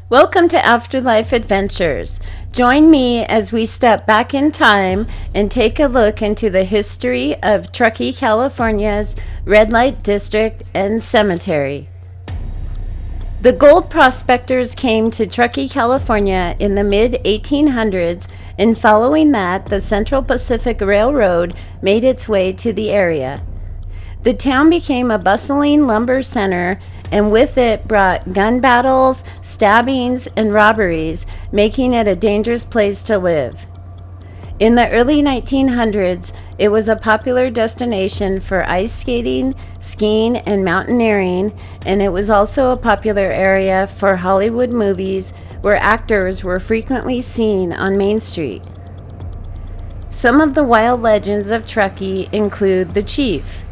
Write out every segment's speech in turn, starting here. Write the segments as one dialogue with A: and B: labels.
A: Welcome to AfterLife Adventures. Join me as we step back in time and take a look into the history of Truckee, California's red light district and cemetery. The gold prospectors came to Truckee, California in the mid-1800s, and following that, the Central Pacific Railroad made its way to the area. The town became a bustling lumber center, and with it brought gun battles, stabbings, and robberies, making it a dangerous place to live. In the early 1900s, it was a popular destination for ice skating, skiing, and mountaineering, and it was also a popular area for Hollywood movies where actors were frequently seen on Main Street. Some of the wild legends of Truckee include the Chief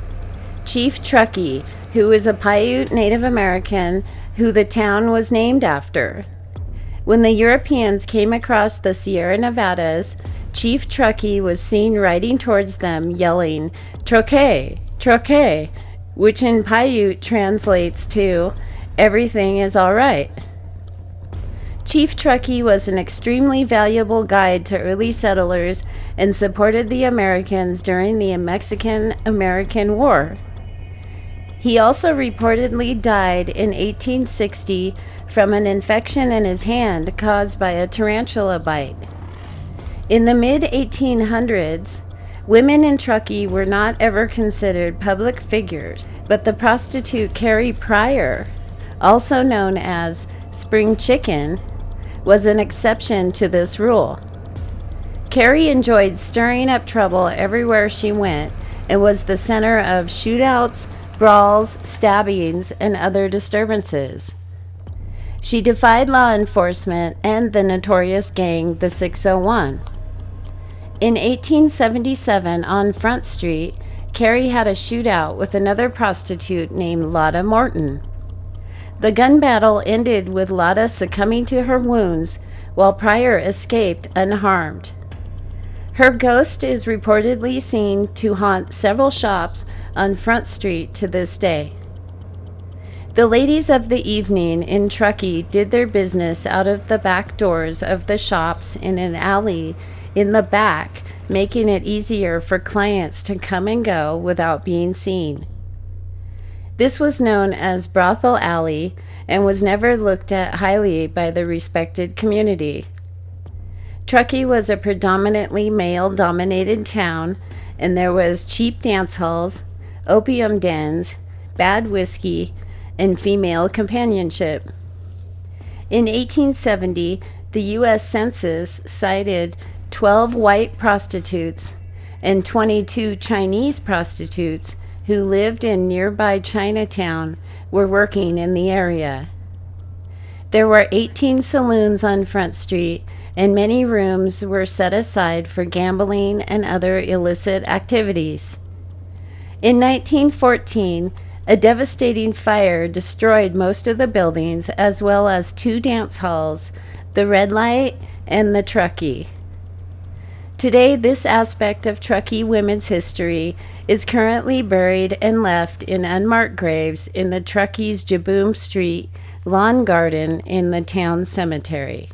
A: Truckee, who is a Paiute Native American who the town was named after. When the Europeans came across the Sierra Nevadas, Chief Truckee was seen riding towards them yelling, "Truckee, Truckee," which in Paiute translates to, "Everything is all right." Chief Truckee was an extremely valuable guide to early settlers and supported the Americans during the Mexican-American War. He also reportedly died in 1860 from an infection in his hand caused by a tarantula bite. In the mid-1800s, women in Truckee were not ever considered public figures, but the prostitute Carrie Pryor, also known as Spring Chicken, was an exception to this rule. Carrie enjoyed stirring up trouble everywhere she went and was the center of shootouts, brawls, stabbings, and other disturbances. She defied law enforcement and the notorious gang, the 601. In 1877, on Front Street, Carrie had a shootout with another prostitute named Lotta Morton. The gun battle ended with Lotta succumbing to her wounds, while Pryor escaped unharmed. Her ghost is reportedly seen to haunt several shops on Front Street to this day. The ladies of the evening in Truckee did their business out of the back doors of the shops in an alley in the back, making it easier for clients to come and go without being seen. This was known as Brothel Alley and was never looked at highly by the respected community. Truckee was a predominantly male-dominated town, and there was cheap dance halls, opium dens, bad whiskey, and female companionship. In 1870, the U.S. Census cited 12 white prostitutes and 22 Chinese prostitutes who lived in nearby Chinatown were working in the area. There were 18 saloons on Front Street, and many rooms were set aside for gambling and other illicit activities. In 1914, a devastating fire destroyed most of the buildings, as well as 2 dance halls, the Red Light and the Truckee. Today, this aspect of Truckee women's history is currently buried and left in unmarked graves in the Truckee's Jaboom Street lawn garden in the town cemetery.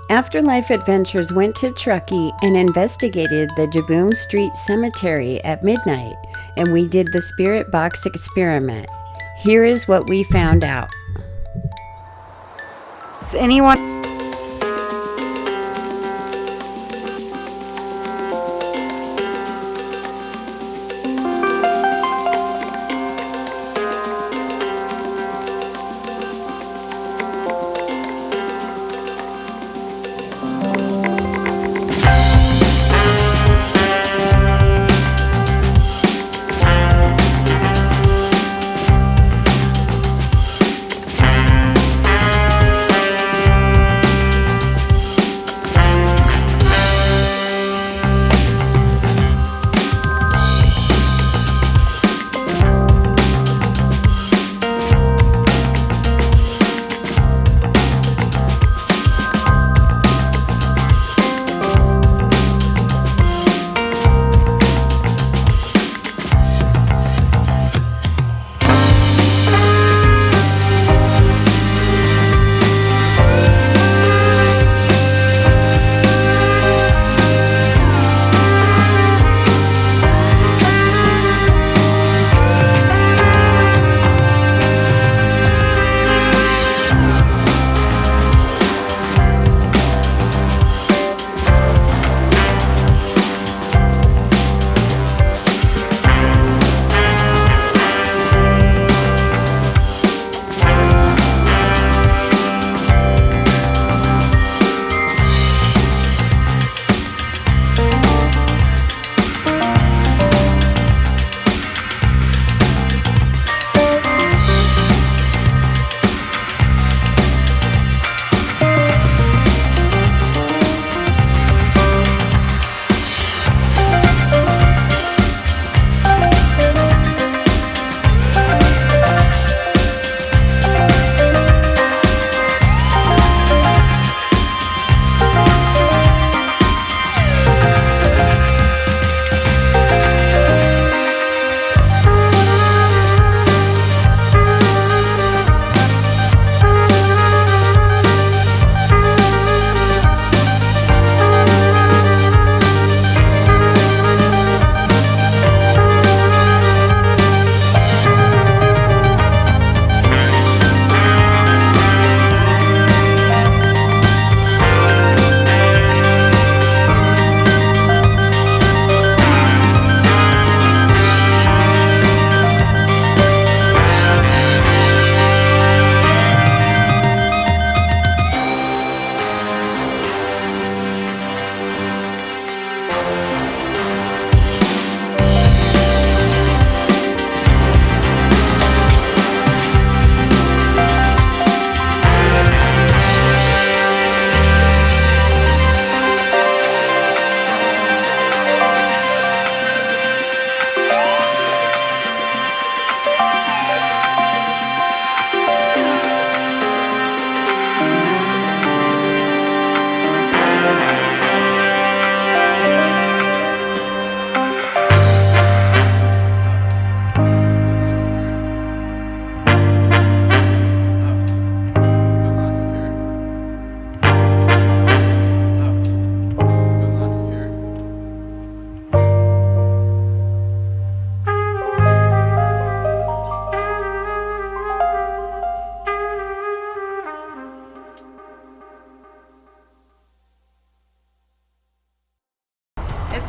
A: AfterLife Adventures went to Truckee and investigated the Jaboom Street Cemetery at midnight, and we did the spirit box experiment. Here is what we found out.
B: Is anyone...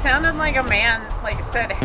B: sounded like a man, like, said...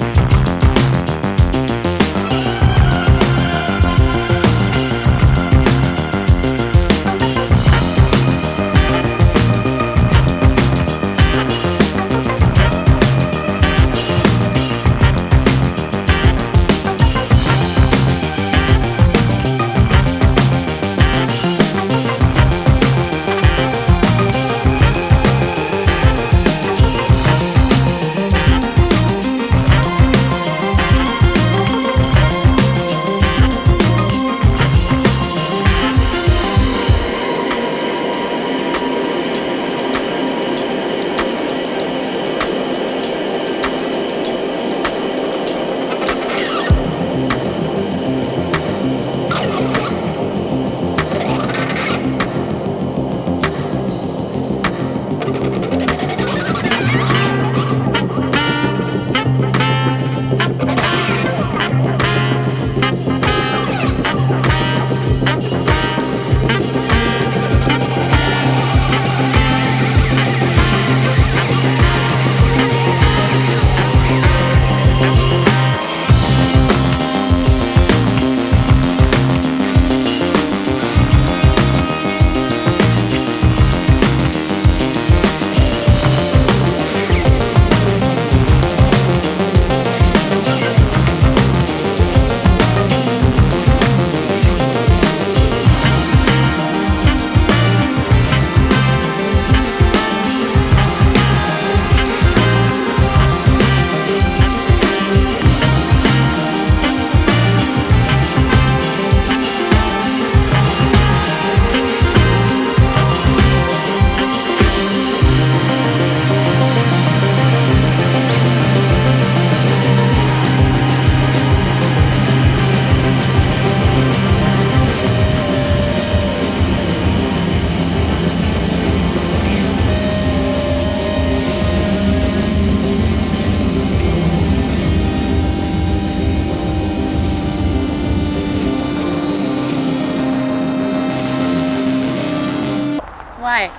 B: Why?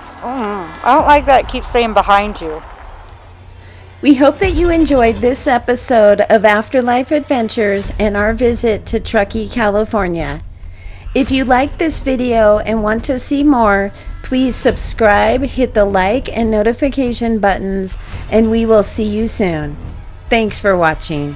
C: I don't like that it keeps saying behind you.
A: We hope that you enjoyed this episode of AfterLife Adventures and our visit to Truckee, California. If you liked this video and want to see more, please subscribe, hit the like and notification buttons, and we will see you soon. Thanks for watching.